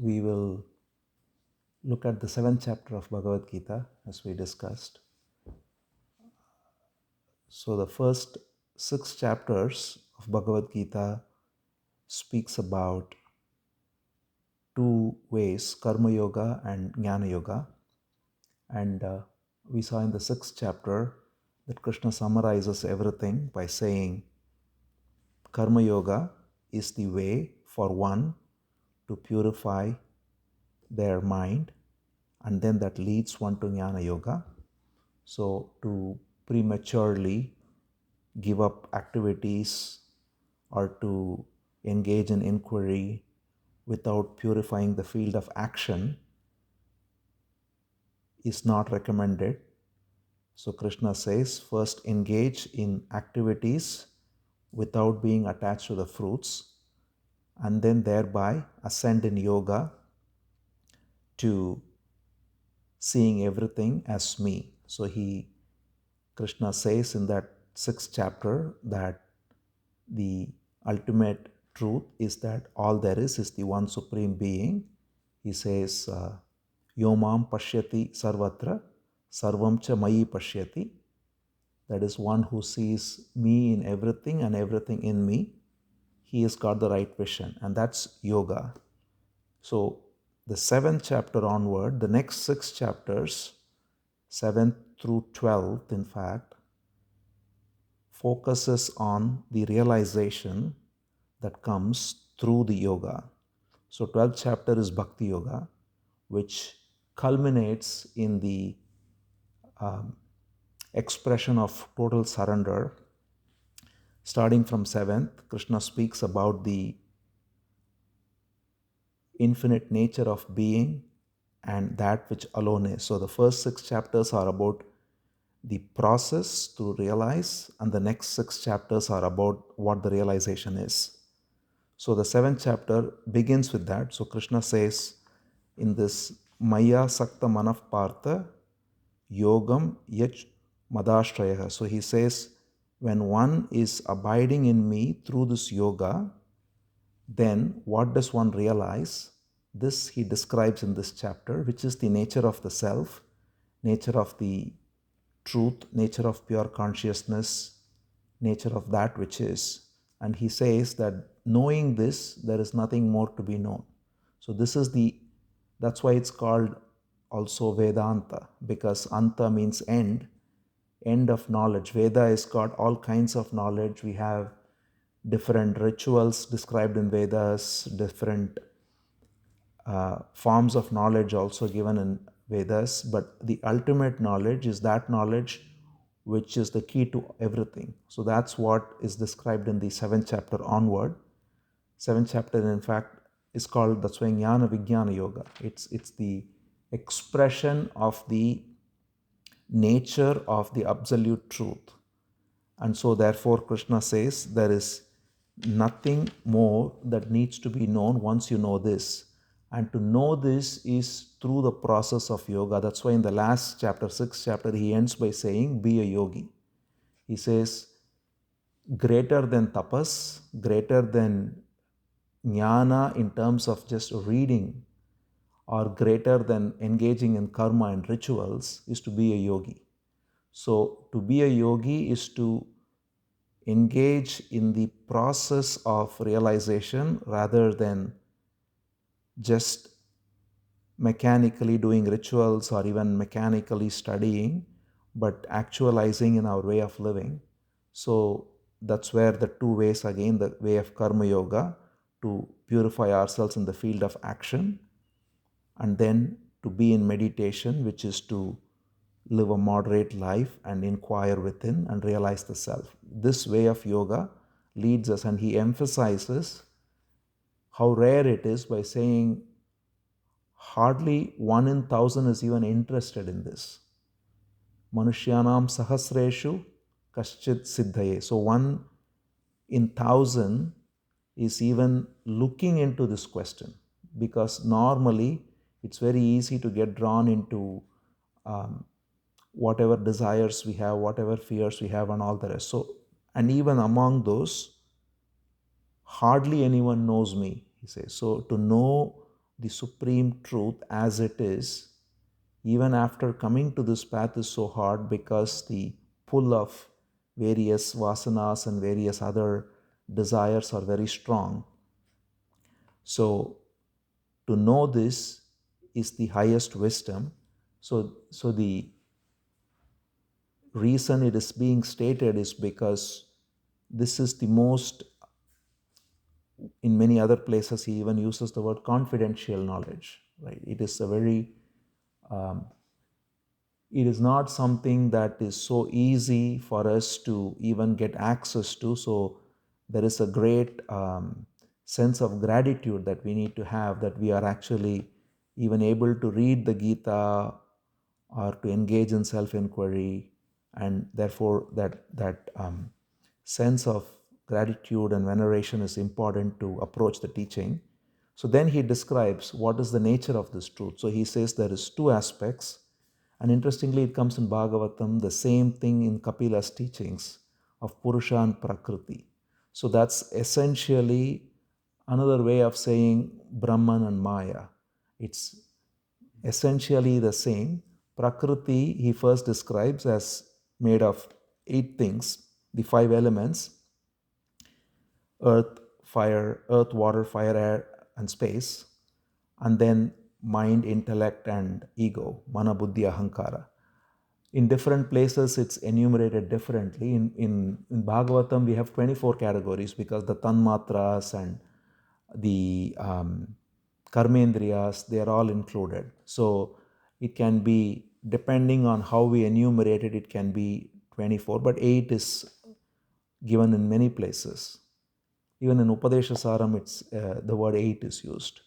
we will look at the 7th chapter of Bhagavad Gita as we discussed. So the first 6 chapters of Bhagavad Gita speaks about two ways, Karma Yoga and Jnana Yoga. And we saw in the 6th chapter that Krishna summarizes everything by saying Karma Yoga is the way for one to purify their mind, and then that leads one to Jnana Yoga. So to prematurely give up activities or to engage in inquiry without purifying the field of action is not recommended. So Krishna says, first engage in activities without being attached to the fruits, and then thereby ascend in yoga to seeing everything as me. So Krishna says in that 6th chapter that the ultimate truth is that all there is the one supreme being. He says, Yomam pashyati sarvatra sarvam cha mayi pashyati. That is one who sees me in everything and everything in me. He has got the right vision, and that's yoga. So the 7th chapter onward, the next 6 chapters, 7th through 12th, in fact, focuses on the realization that comes through the yoga. So 12th chapter is Bhakti Yoga, which culminates in the expression of total surrender. Starting from 7th, Krishna speaks about the infinite nature of being and that which alone is. So the first 6 chapters are about the process to realize, and the next 6 chapters are about what the realization is. So the 7th chapter begins with that. So Krishna says in this Maya Sakta Manaf Partha Yogam Yach Madashraya. So he says, when one is abiding in me through this yoga, then what does one realize? This he describes in this chapter, which is the nature of the self, nature of the truth, nature of pure consciousness, nature of that which is. And he says that knowing this, there is nothing more to be known. So that's why it's called also Vedanta, because Anta means end of knowledge. Veda has got all kinds of knowledge. We have different rituals described in Vedas, different forms of knowledge also given in Vedas, but the ultimate knowledge is that knowledge which is the key to everything. So that's what is described in the 7th chapter onward. 7th chapter, in fact, is called, that's why Jnana Vijnana Yoga. It's the expression of the nature of the absolute truth. And so therefore Krishna says there is nothing more that needs to be known once you know this. And to know this is through the process of yoga. That's why in the last chapter, 6th chapter, he ends by saying, be a yogi. He says, greater than tapas, greater than jnana in terms of just reading, or greater than engaging in karma and rituals, is to be a yogi. So to be a yogi is to engage in the process of realization rather than just mechanically doing rituals or even mechanically studying, but actualizing in our way of living. So that's where the two ways, again, the way of karma yoga to purify ourselves in the field of action, and then to be in meditation, which is to live a moderate life and inquire within and realize the self. This way of yoga leads us, and he emphasizes how rare it is by saying hardly 1 in 1,000 is even interested in this. Manushyanam sahasreshu kaschit siddhaye. So 1 in 1,000 is even looking into this question, because normally it's very easy to get drawn into whatever desires we have, whatever fears we have, and all the rest. So, and even among those, hardly anyone knows me, he says. So to know the supreme truth as it is, even after coming to this path, is so hard because the pull of various vasanas and various other desires are very strong. So to know this is the highest wisdom. So the reason it is being stated is because this is the most, in many other places he even uses the word confidential knowledge, right? It is a very it is not something that is so easy for us to even get access to. So there is a great sense of gratitude that we need to have, that we are actually even able to read the Gita or to engage in self-inquiry, and therefore that sense of gratitude and veneration is important to approach the teaching. So then he describes what is the nature of this truth. So he says there is two aspects, and interestingly it comes in Bhagavatam, the same thing in Kapila's teachings of Purusha and Prakriti. So that's essentially another way of saying Brahman and Maya. It's essentially the same. Prakriti he first describes as made of 8 things, the 5 elements: earth, water, fire, air, and space, and then mind, intellect, and ego, mana, buddhi, ahankara. In different places, it's enumerated differently. In Bhagavatam, we have 24 categories because the tanmatras and the karmendriyas, they are all included. So it can be, depending on how we enumerate it, it can be 24, but 8 is given in many places. Even in Upadesha Saram, it's the word 8 is used.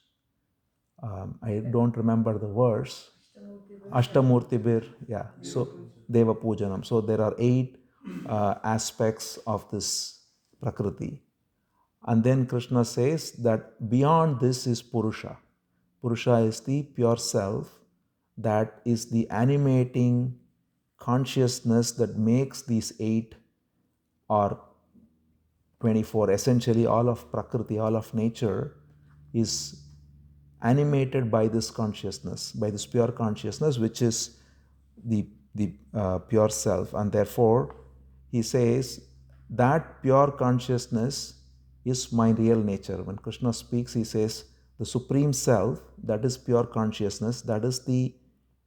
I don't remember the verse. Ashtamurtibir, yeah. So Deva Pujanam. So there are 8 aspects of this Prakriti. And then Krishna says that beyond this is Purusha. Purusha is the pure self, that is the animating consciousness that makes these 8 or 24, essentially all of Prakriti, all of nature is animated by this consciousness, by this pure consciousness, which is the pure self. And therefore, he says that pure consciousness is my real nature. When Krishna speaks, he says the supreme self, that is pure consciousness, that is the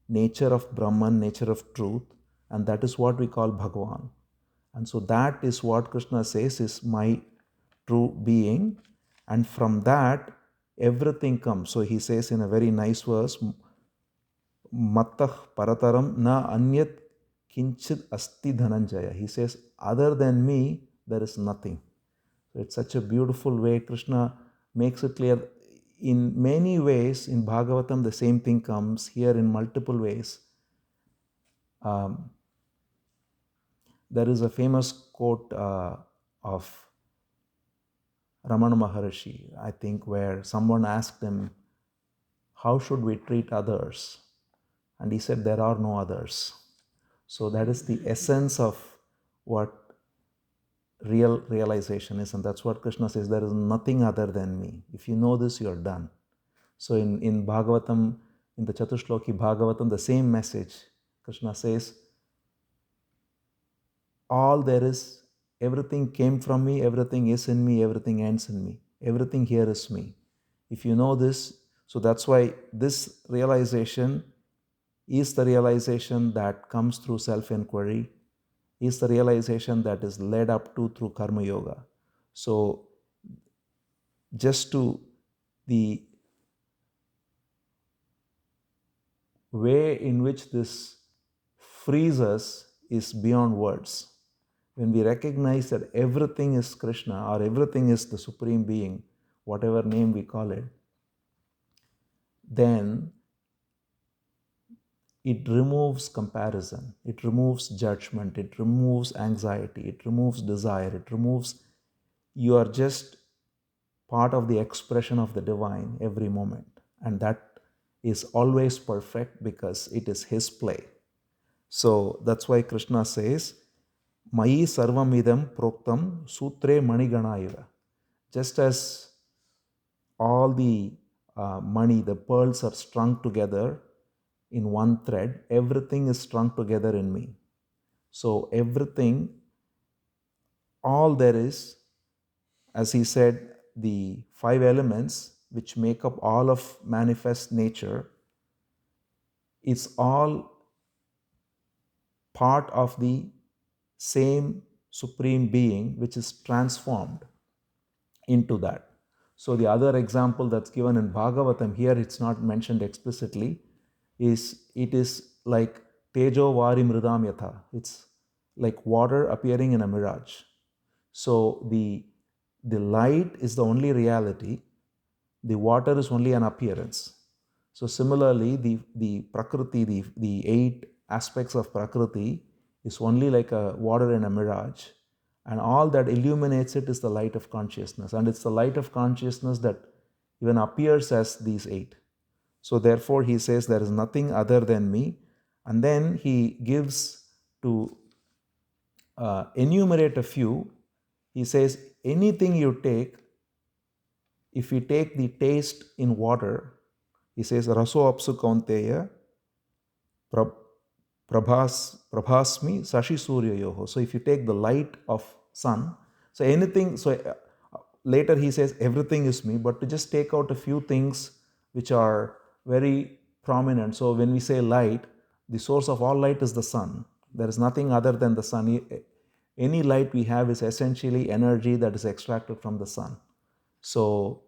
nature of Brahman, nature of truth, and that is what we call Bhagavan. And so that is what Krishna says is my true being, and from that everything comes. So he says in a very nice verse, Mattah parataram na anyat kinchit asti dhananjaya. He says, other than me, there is nothing. So it's such a beautiful way Krishna makes it clear. In many ways, in Bhagavatam, the same thing comes here in multiple ways. There is a famous quote of Ramana Maharshi, I think, where someone asked him, how should we treat others? And he said, there are no others. So that is the essence of what real realization is. And that's what Krishna says, there is nothing other than me. If you know this, you're done. So in Bhagavatam, in the Chatushloki Bhagavatam, the same message, Krishna says, all there is, everything came from me, everything is in me, everything ends in me. Everything here is me. If you know this, so that's why this realization is the realization that comes through self-inquiry, is the realization that is led up to through karma yoga. So just to the way in which this frees us is beyond words. When we recognize that everything is Krishna or everything is the Supreme Being, whatever name we call it, then it removes comparison, it removes judgment, it removes anxiety, it removes desire, it removes, you are just part of the expression of the divine every moment. And that is always perfect because it is his play. So that's why Krishna says, Mayi sarvamidam proktam sutre manigana iva. Just as all the money, the pearls are strung together in one thread. Everything is strung together in me. So everything, all there is, as he said, the five elements which make up all of manifest nature, it's all part of the same supreme being which is transformed into that. So the other example that's given in Bhagavatam, here it's not mentioned explicitly, is it is like Tejo Vari Mridam Yatha. It's like water appearing in a mirage. So the light is the only reality, the water is only an appearance. So similarly, the Prakriti, the eight aspects of Prakriti is only like a water in a mirage, and all that illuminates it is the light of consciousness, and it's the light of consciousness that even appears as these eight. So therefore he says there is nothing other than me, and then he gives to enumerate a few. He says anything you take, if you take the taste in water, he says raso apsu kaunteya prabhasmi sashi surya yoho. So if you take the light of sun, so anything, so later he says everything is me, but to just take out a few things which are very prominent. So when we say light, the source of all light is the sun. There is nothing other than the sun. Any light we have is essentially energy that is extracted from the sun. So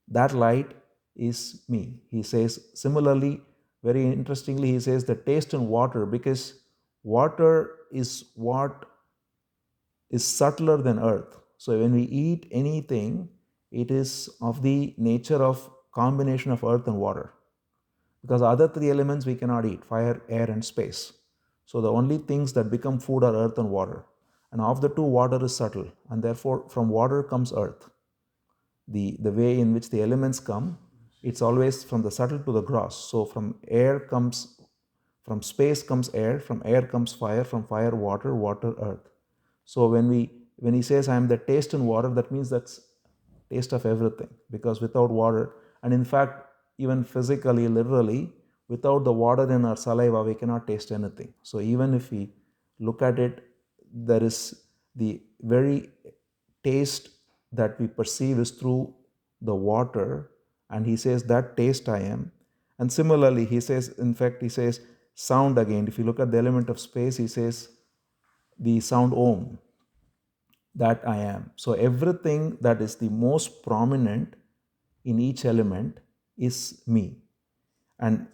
that light is me. He says, similarly, very interestingly, he says the taste in water, because water is what is subtler than earth. So when we eat anything, it is of the nature of combination of earth and water. Because other three elements we cannot eat, fire, air, and space. So the only things that become food are earth and water. And of the two, water is subtle, and therefore from water comes earth. The way in which the elements come, it's always from the subtle to the gross. So from space comes air, from air comes fire, from fire water, water earth. So when he says I am the taste in water, that means that's taste of everything, because without water, and in fact even physically, literally, without the water in our saliva we cannot taste anything. So even if we look at it, there is the very taste that we perceive is through the water, and he says that taste I am. And similarly he says, in fact he says sound again. If you look at the element of space, he says the sound Om, that I am. So everything that is the most prominent in each element is me. And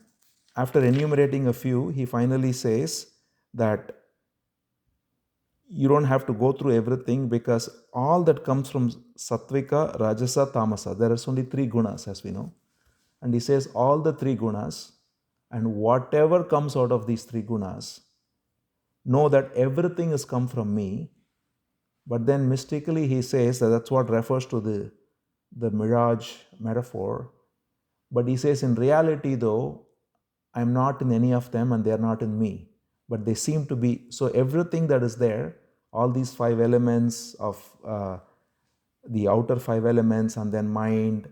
after enumerating a few, he finally says that you don't have to go through everything, because all that comes from Sattvika, Rajasa, Tamasa, there is only three gunas, as we know. And he says all the three gunas, and whatever comes out of these three gunas, know that everything has come from me. But then mystically he says that that's what refers to the mirage metaphor. But he says in reality though, I'm not in any of them and they're not in me. But they seem to be. So everything that is there, all these five elements of the outer five elements, and then mind,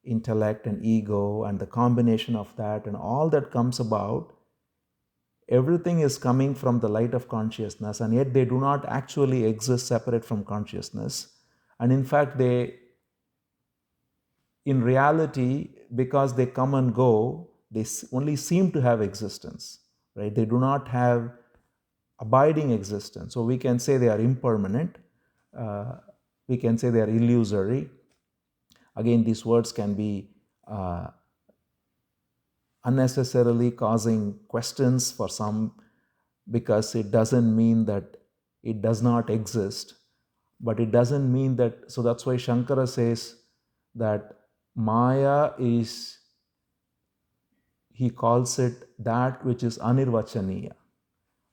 intellect, and ego, and the combination of that, and all that comes about, everything is coming from the light of consciousness, and yet they do not actually exist separate from consciousness. And in fact, they, in reality, because they come and go, they only seem to have existence, right? They do not have abiding existence. So we can say they are impermanent. We can say they are illusory. Again, these words can be unnecessarily causing questions for some, because it doesn't mean that it does not exist, but it doesn't mean that. So that's why Shankara says that Maya is, he calls it that which is anirvachaniya,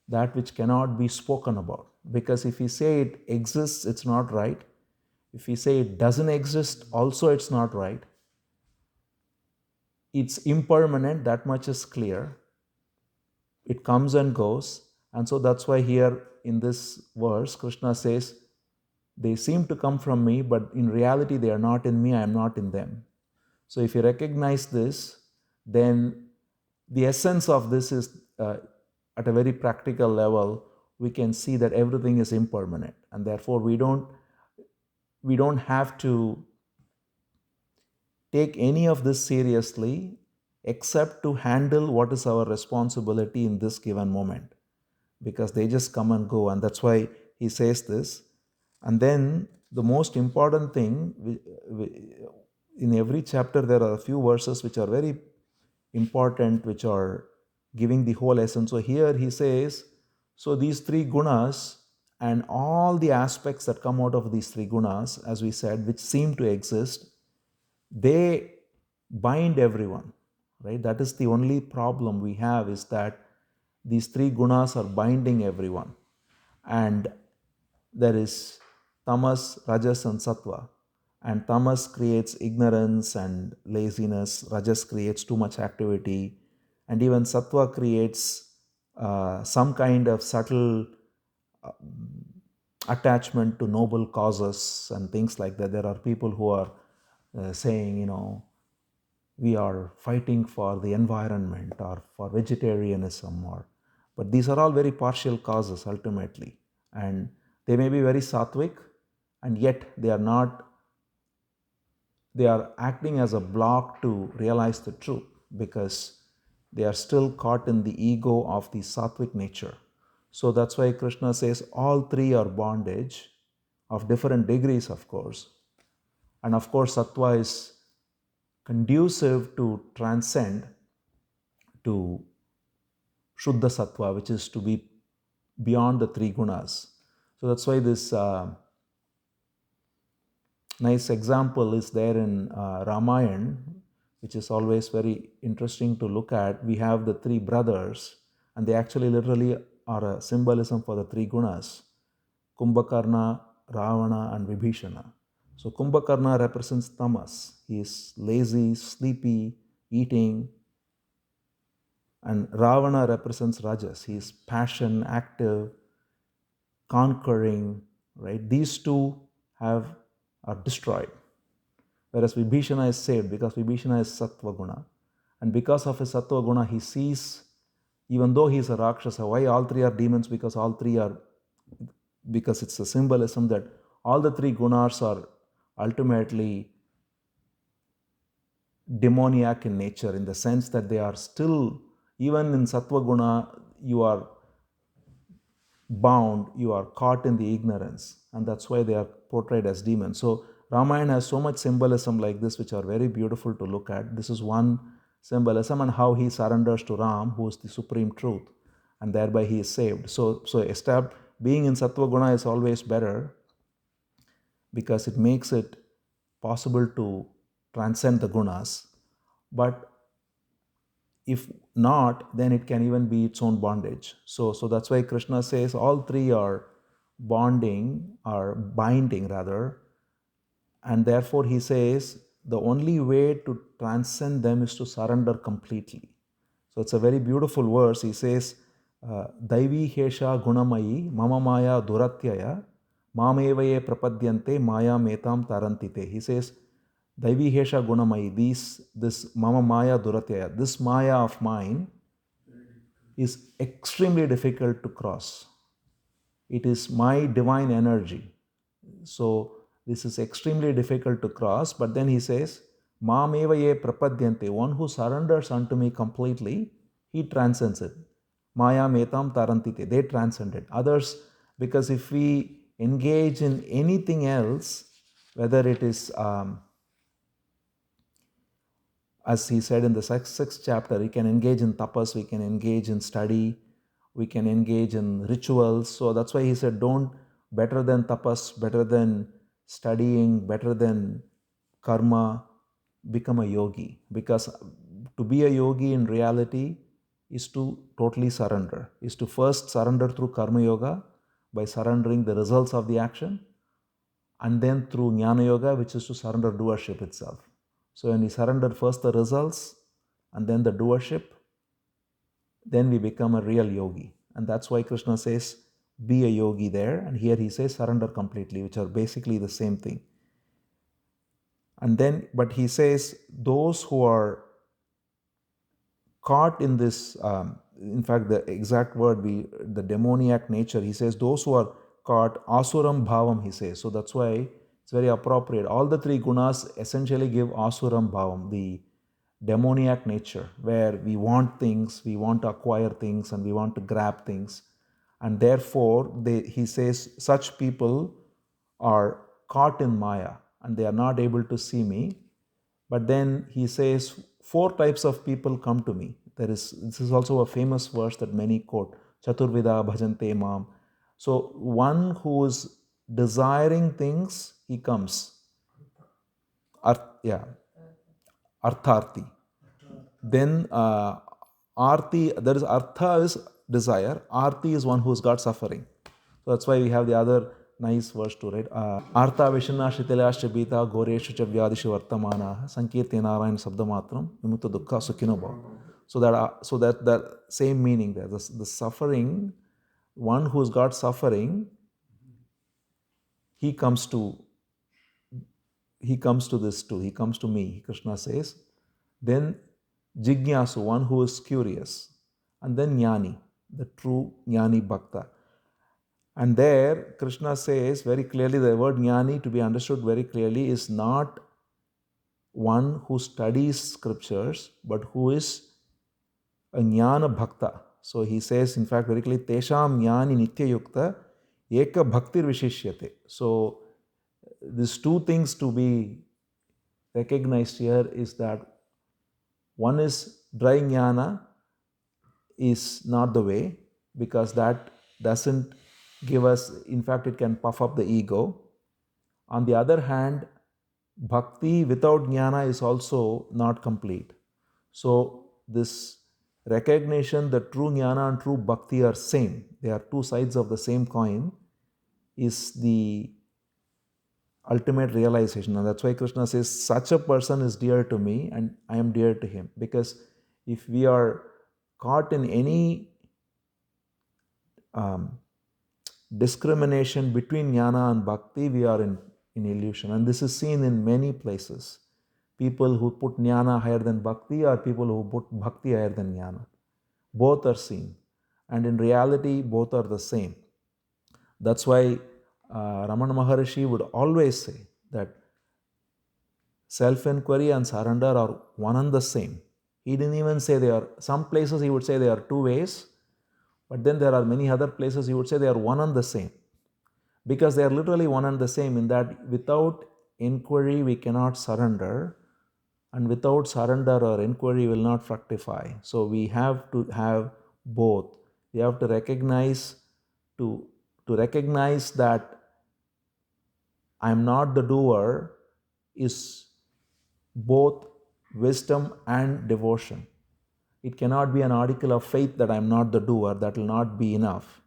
that which cannot be spoken about. Because if we say it exists, it's not right. If we say it doesn't exist, also it's not right. It's impermanent, that much is clear. It comes and goes. And so that's why here in this verse, Krishna says, they seem to come from me, but in reality they are not in me, I am not in them. So if you recognize this, then the essence of this is at a very practical level, we can see that everything is impermanent, and therefore we don't have to take any of this seriously except to handle what is our responsibility in this given moment, because they just come and go. And that's why he says this. And then the most important thing, in every chapter there are a few verses which are very important, which are giving the whole essence. So here he says, so these three gunas and all the aspects that come out of these three gunas, as we said, which seem to exist, they bind everyone, right? That is the only problem we have, is that these three gunas are binding everyone. And there is tamas, rajas, and sattva. And tamas creates ignorance and laziness, rajas creates too much activity, and even sattva creates some kind of subtle attachment to noble causes and things like that. There are people who are saying, we are fighting for the environment or for vegetarianism, but these are all very partial causes ultimately, and they may be very sattvic, and yet they are acting as a block to realize the truth, because they are still caught in the ego of the sattvic nature. So that's why Krishna says all three are bondage of different degrees, of course. And of course, sattva is conducive to transcend to Shuddha Sattva, which is to be beyond the three gunas. So that's why this nice example is there in Ramayana, which is always very interesting to look at. We have the three brothers, and they actually literally are a symbolism for the three gunas: Kumbhakarna, Ravana, and Vibhishana. So Kumbhakarna represents tamas. He is lazy, sleepy, eating. And Ravana represents rajas. He is passion, active, conquering, right? These two are destroyed. Whereas Vibhishana is saved, because Vibhishana is sattva guna. And because of his sattva guna, he sees, even though he is a Rakshasa, why all three are demons? Because it's a symbolism that all the three gunas are ultimately demoniac in nature, in the sense that they are still, even in sattva guna, you are bound, you are caught in the ignorance, and that's why they are portrayed as demons. So Ramayana has so much symbolism like this, which are very beautiful to look at. This is one symbolism, and how he surrenders to Ram, who is the supreme truth, and thereby he is saved. So being in sattva guna is always better, because it makes it possible to transcend the gunas. But if not, then it can even be its own bondage. So that's why Krishna says all three are binding rather, and therefore he says the only way to transcend them is to surrender completely. So it's a very beautiful verse. He says, Daivi hesha gunamayi mama maya duratyaya mamevaye prapadyante maya metam tarantite. He says, Daivi hesha gunamayi, this mama maya duratyaya, this maya of mine is extremely difficult to cross. It is my divine energy. So this is extremely difficult to cross. But then he says, Mameva ye prapadyante, one who surrenders unto me completely, he transcends it. Maya metam tarantite, they transcend it. Others, because if we engage in anything else, whether it is, as he said in the sixth chapter, we can engage in tapas, we can engage in study, we can engage in rituals. So that's why he said, don't, better than tapas, better than studying, better than karma, become a yogi. Because to be a yogi in reality is to totally surrender, is to first surrender through karma yoga by surrendering the results of the action, and then through Jnana yoga, which is to surrender doership itself. So when we surrender first the results and then the doership, then we become a real yogi. And that's why Krishna says, be a yogi there. And here he says, surrender completely, which are basically the same thing. And then, but he says, those who are caught in this, in fact, the exact word, the demoniac nature, he says, those who are caught, asuram bhavam, he says. So that's why it's very appropriate. All the three gunas essentially give asuram bhavam, the demoniac nature, where we want things, we want to acquire things, and we want to grab things. And therefore, he says, such people are caught in Maya and they are not able to see me. But then he says, four types of people come to me. This is also a famous verse that many quote, Chaturvida bhajante mam. So one who is desiring things, he comes. Yeah, artharti. Then arti, there is artha is desire, arti is one who's got suffering. So that's why we have the other nice verse to read. Artha vishana shitilascha bita goreshu cha vyadishu vartamana sankirti narayana sabdamatram vimutta dukkha sukhino bhav. So that same meaning there. The suffering, one who's got suffering, he comes to this too. He comes to me, Krishna says. Then Jignasu, one who is curious. And then Jnani, the true Jnani Bhakta. And there, Krishna says very clearly, the word Jnani, to be understood very clearly, is not one who studies scriptures, but who is a Jnana Bhakta. So he says, in fact, very clearly, Tesham Jnani Nitya Yukta Eka Bhaktir Vishishyate. So these two things to be recognized here is that one is dry jnana is not the way, because that doesn't give us, in fact, it can puff up the ego. On the other hand, bhakti without jnana is also not complete. So this recognition that true jnana and true bhakti are same, they are two sides of the same coin, is the ultimate realization. And that's why Krishna says, such a person is dear to me and I am dear to him. Because if we are caught in any discrimination between jnana and bhakti, we are in illusion. And this is seen in many places. People who put jnana higher than bhakti or people who put bhakti higher than jnana. Both are seen. And in reality, both are the same. That's why Ramana Maharishi would always say that self-inquiry and surrender are one and the same. He didn't even say they are, some places he would say they are two ways, but then there are many other places he would say they are one and the same. Because they are literally one and the same, in that without inquiry we cannot surrender, and without surrender our inquiry will not fructify. So we have to have both. We have to recognize that I am not the doer is both wisdom and devotion. It cannot be an article of faith that I am not the doer, that will not be enough.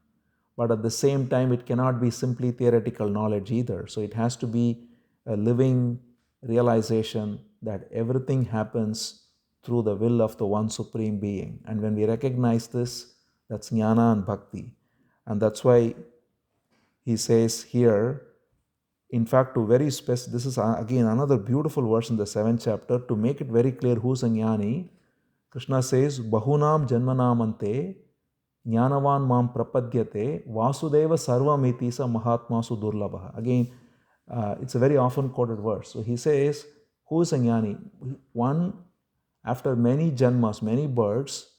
But at the same time, it cannot be simply theoretical knowledge either. So it has to be a living realization that everything happens through the will of the one supreme being. And when we recognize this, that's jnana and bhakti. And that's why he says here, in fact, to very specific, this is again another beautiful verse in the 7th chapter, to make it very clear who's a jnani. Krishna says, Bahunam Janmanamante Jnanavan Mam Prapadyate Vasudeva Sarvamiti Sa Mahatmasu Durlabha. Again, it's a very often quoted verse. So he says, who is a jnani? One, after many janmas, many births,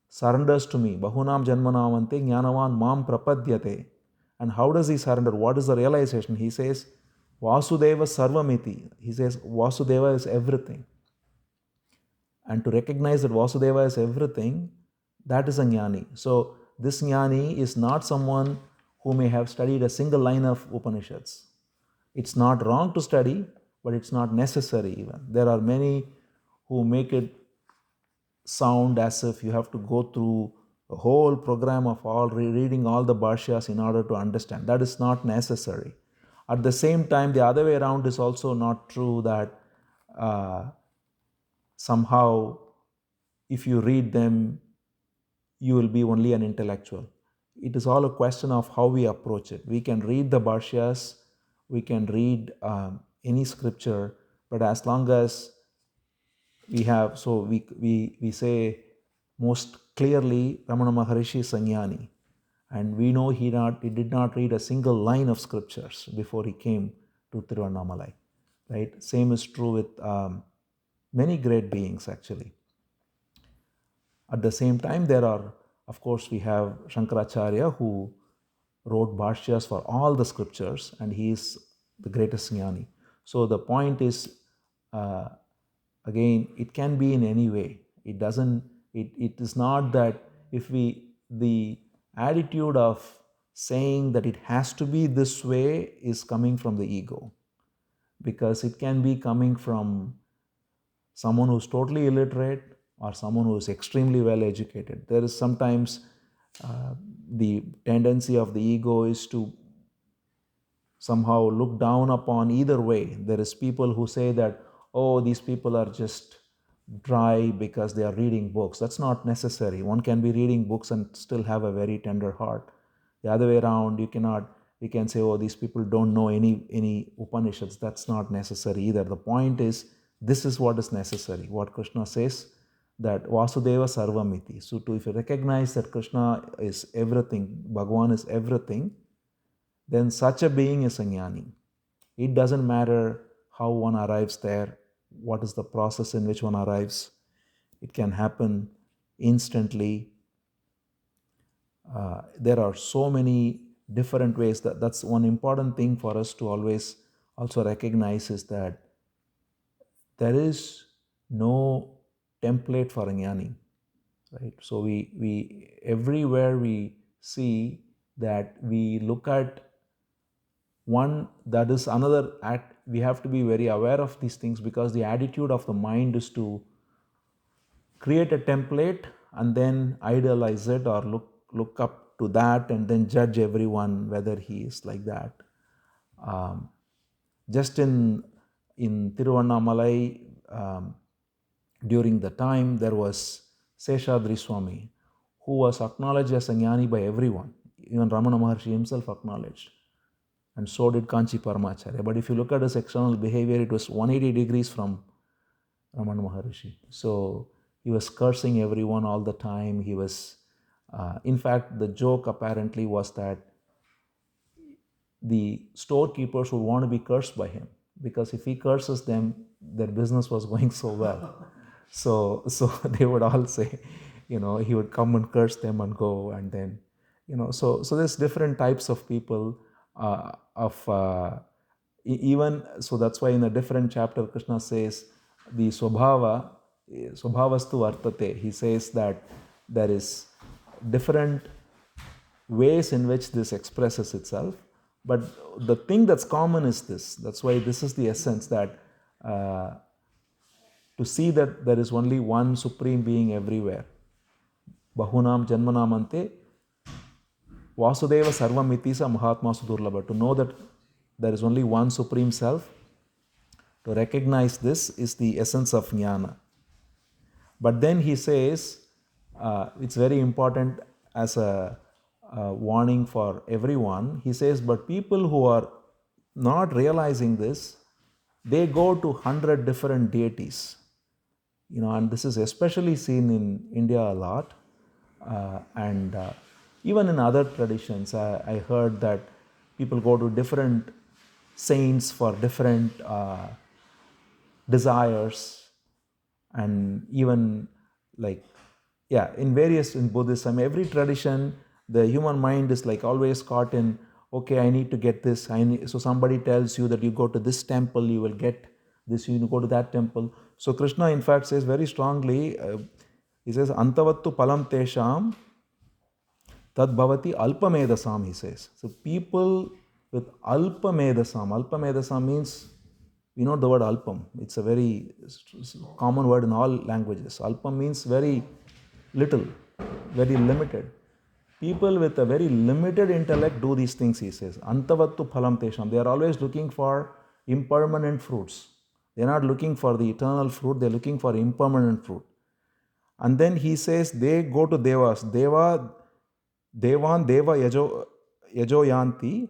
surrenders to me. Bahunam Janmanamante Jnanavan Mam Prapadyate. And how does he surrender? What is the realization? He says, Vasudeva Sarvamiti. He says, Vasudeva is everything. And to recognize that Vasudeva is everything, that is a jnani. So this jnani is not someone who may have studied a single line of Upanishads. It's not wrong to study, but it's not necessary even. There are many who make it sound as if you have to go through a whole program of all reading all the bhashyas in order to understand. That is not necessary. At the same time, the other way around is also not true, that somehow if you read them, you will be only an intellectual. It is all a question of how we approach it. We can read the bhashyas, we can read any scripture, But as long as we have, so we say most clearly Ramana Maharishi is Sannyani. And we know he did not read a single line of scriptures before he came to Tiruvannamalai. Right? Same is true with many great beings actually. At the same time, there are, of course, we have Shankaracharya who wrote bhashyas for all the scriptures, and he is the greatest jnani. So the point is, uh, again, it can be in any way. It doesn't. It is not that if the attitude of saying that it has to be this way is coming from the ego, because it can be coming from someone who's totally illiterate or someone who's extremely well educated. There is sometimes the tendency of the ego is to somehow look down upon either way. There is people who say that, oh, these people are just dry because they are reading books. That's not necessary. One can be reading books and still have a very tender heart. The other way around, you can say, oh, these people don't know any Upanishads. That's not necessary either. The point is, this is what is necessary. What Krishna says, that Vasudeva Sarvamiti. So if you recognize that Krishna is everything, Bhagavan is everything, then such a being is a jnani. It doesn't matter how one arrives there, what is the process in which one arrives. It can happen instantly. There are so many different ways. That's one important thing for us to always also recognize, is that there is no template for a jnani, right? So we everywhere we see that we look at one, that is another act. We have to be very aware of these things, because the attitude of the mind is to create a template and then idealize it, or look up to that and then judge everyone whether he is like that. Just in Tiruvannamalai, during the time, there was Seshadri Swami, who was acknowledged as a jnani by everyone. Even Ramana Maharshi himself acknowledged, and so did Kanchi Paramacharya. But if you look at his external behavior, it was 180 degrees from Ramana Maharishi. So he was cursing everyone all the time. He was, in fact, the joke apparently was that the storekeepers would want to be cursed by him, because if he curses them, their business was going so well. So they would all say, he would come and curse them and go, and then, so there's different types of people, even, so that's why in a different chapter, Krishna says the swabhavastu vartate. He says that there is different ways in which this expresses itself, but the thing that's common is this. That's why this is the essence, that to see that there is only one supreme being everywhere. Bahunam janmanamante Vasudeva Sarvamiti sa Mahatma Sudurlabha. To know that there is only one supreme self, to recognize this is the essence of Jnana. But then he says, it's very important as a warning for everyone. He says, but people who are not realizing this, they go to 100 different deities. And this is especially seen in India a lot. And even in other traditions, I heard that people go to different saints for different desires, and even in Buddhism, every tradition, the human mind is like always caught in, okay, I need to get this. So somebody tells you that you go to this temple, you will get this, you go to that temple. So Krishna in fact says very strongly, he says, Antavattu palam tesham tad bhavati alpamedasam, he says. So people with alpamedasam means, we know the word alpam. It's a very common word in all languages. Alpam means very little, very limited. People with a very limited intellect do these things, he says. Antavattu phalam tesham. They are always looking for impermanent fruits. They are not looking for the eternal fruit, they are looking for impermanent fruit. And then he says they go to devas. Devan deva yajo yanti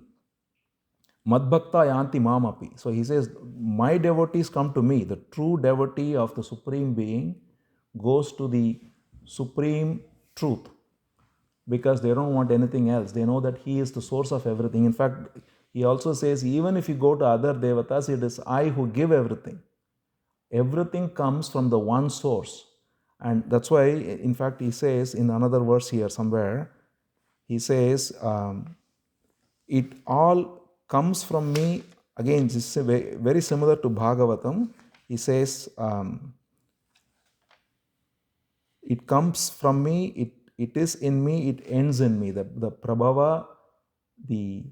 Madbhakta yanti mamapi. So he says, my devotees come to me. The true devotee of the Supreme Being goes to the Supreme Truth because they don't want anything else. They know that He is the source of everything. In fact, he also says, even if you go to other devatas, it is I who give everything. Everything comes from the one source. And that's why, in fact, he says in another verse here somewhere, he says, it all comes from me. Again, this is very similar to Bhagavatam. He says, it comes from me, it is in me, it ends in me. The Prabhava, the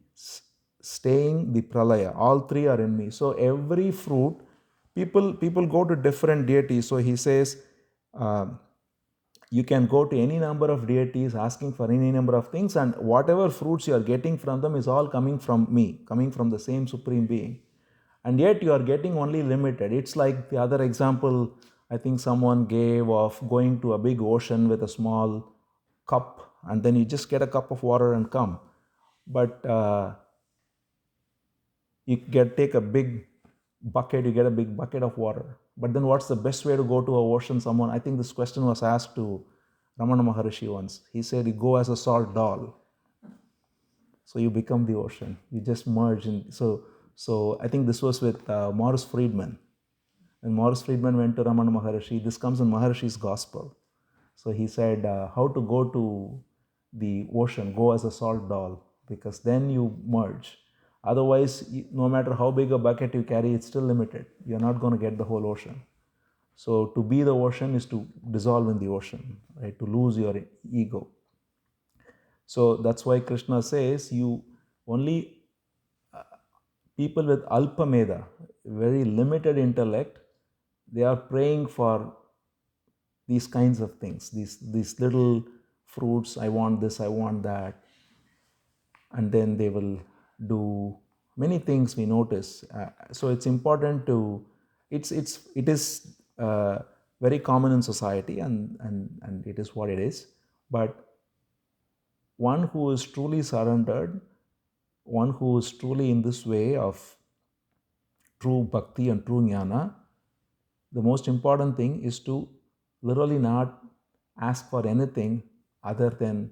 staying, the Pralaya, all three are in me. So every fruit, people go to different deities. So he says, uh, you can go to any number of deities asking for any number of things, and whatever fruits you are getting from them is all coming from me, coming from the same Supreme Being. And yet you are getting only limited. It's like the other example I think someone gave of going to a big ocean with a small cup, and then you just get a cup of water and come. But you take a big bucket, you get a big bucket of water. But then what's the best way to go to a ocean? Someone, I think this question was asked to Ramana Maharishi once. He said, you go as a salt doll. So you become the ocean. You just merge. So I think this was with Morris Friedman. When Morris Friedman went to Ramana Maharishi, this comes in Maharishi's Gospel. So he said, how to go to the ocean, go as a salt doll, because then you merge. Otherwise, no matter how big a bucket you carry, it's still limited. You're not going to get the whole ocean. So to be the ocean is to dissolve in the ocean, right? To lose your ego. So that's why Krishna says, you only people with alpameda, very limited intellect, they are praying for these kinds of things, these little fruits. I want this, I want that, and then they will do many things. We notice. So it's important to. It is very common in society, and it is what it is. But one who is truly surrendered, one who is truly in this way of true bhakti and true jnana, the most important thing is to literally not ask for anything other than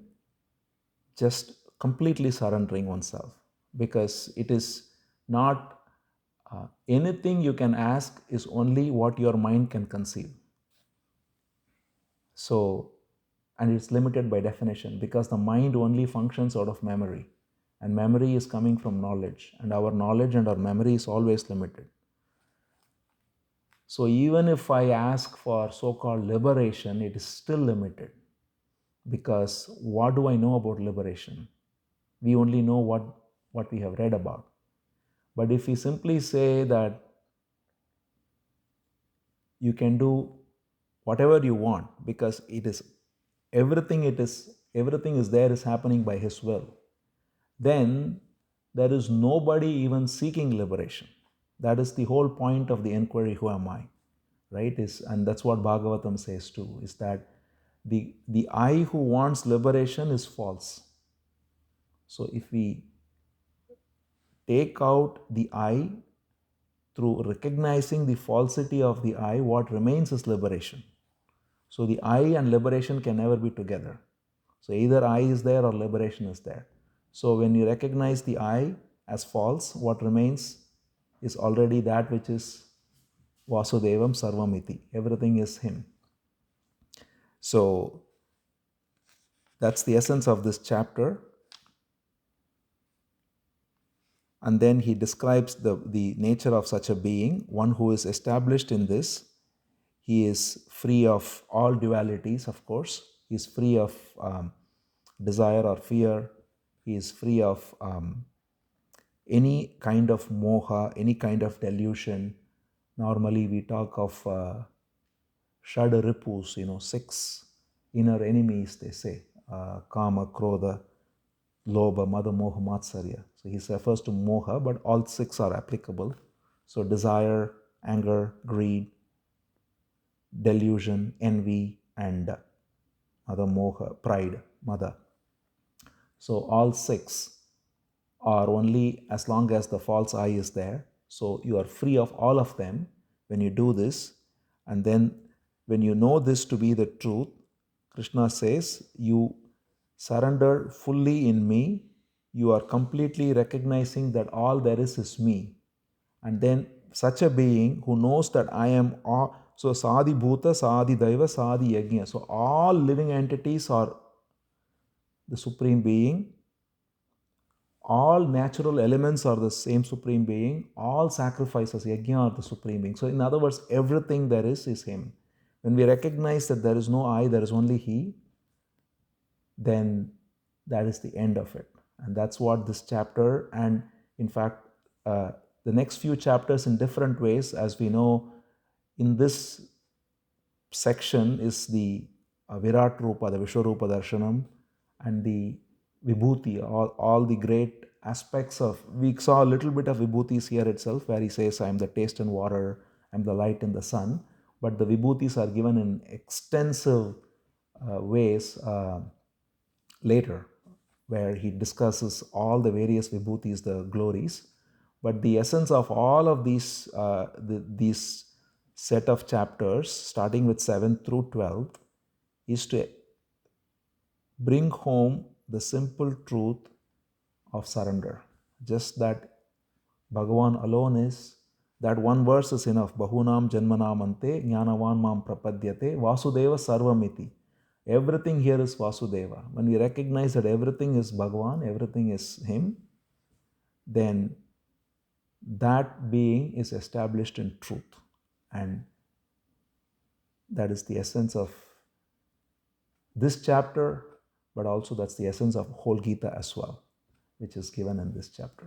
just completely surrendering oneself, because it is not anything you can ask is only what your mind can conceive. So, and it's limited by definition because the mind only functions out of memory, and memory is coming from knowledge, and our knowledge and our memory is always limited. So even if I ask for so-called liberation, it is still limited, because what do I know about liberation? We only know what we have read about. But if we simply say that you can do whatever you want, because everything is there, is happening by His will, then there is nobody even seeking liberation. That is the whole point of the inquiry, who am I? Right? And that's what Bhagavatam says too, is that the I who wants liberation is false. So if we take out the I through recognizing the falsity of the I, what remains is liberation. So the I and liberation can never be together. So either I is there or liberation is there. So when you recognize the I as false, what remains is already that which is Vasudevam Sarvamiti. Everything is Him. So that's the essence of this chapter. And then he describes the nature of such a being, one who is established in this. He is free of all dualities, of course. He is free of desire or fear. He is free of any kind of moha, any kind of delusion. Normally we talk of Shad Ripus, 6 inner enemies, they say. Kama, Krodha, Lobha, Mada, Moha, Matsarya. So he refers to Moha, but all 6 are applicable. So desire, anger, greed, delusion, envy, and Mada, Moha, pride, Mada. So all 6 or only as long as the false I is there. So you are free of all of them when you do this. And then when you know this to be the truth, Krishna says, you surrender fully in me. You are completely recognizing that all there is me. And then such a being who knows that I am all, so Sadi Bhuta, Sadi Daiva, Sadi Yajna. So all living entities are the Supreme Being. All natural elements are the same Supreme Being. All sacrifices, Yajna, are the Supreme Being. So in other words, everything there is Him. When we recognize that there is no I, there is only He, then that is the end of it. And that's what this chapter, and in fact, the next few chapters in different ways, as we know, in this section is the Virat Rupa, the Vishwarupa Darshanam, and the Vibhuti, all the great aspects of, we saw a little bit of Vibhutis here itself, where he says, I am the taste and water, I am the light in the sun, but the Vibhutis are given in extensive ways later, where he discusses all the various Vibhutis, the glories. But the essence of all of these set of chapters, starting with 7th through 12th, is to bring home the simple truth of surrender. Just that Bhagavan alone is, that one verse is enough. Bahunam janmanam ante jnanavan mam prapadyate Vasudeva Sarvamiti. Everything here is Vasudeva. When we recognize that everything is Bhagavan, everything is Him, then that being is established in truth. And that is the essence of this chapter, but also that's the essence of whole Gita as well, which is given in this chapter.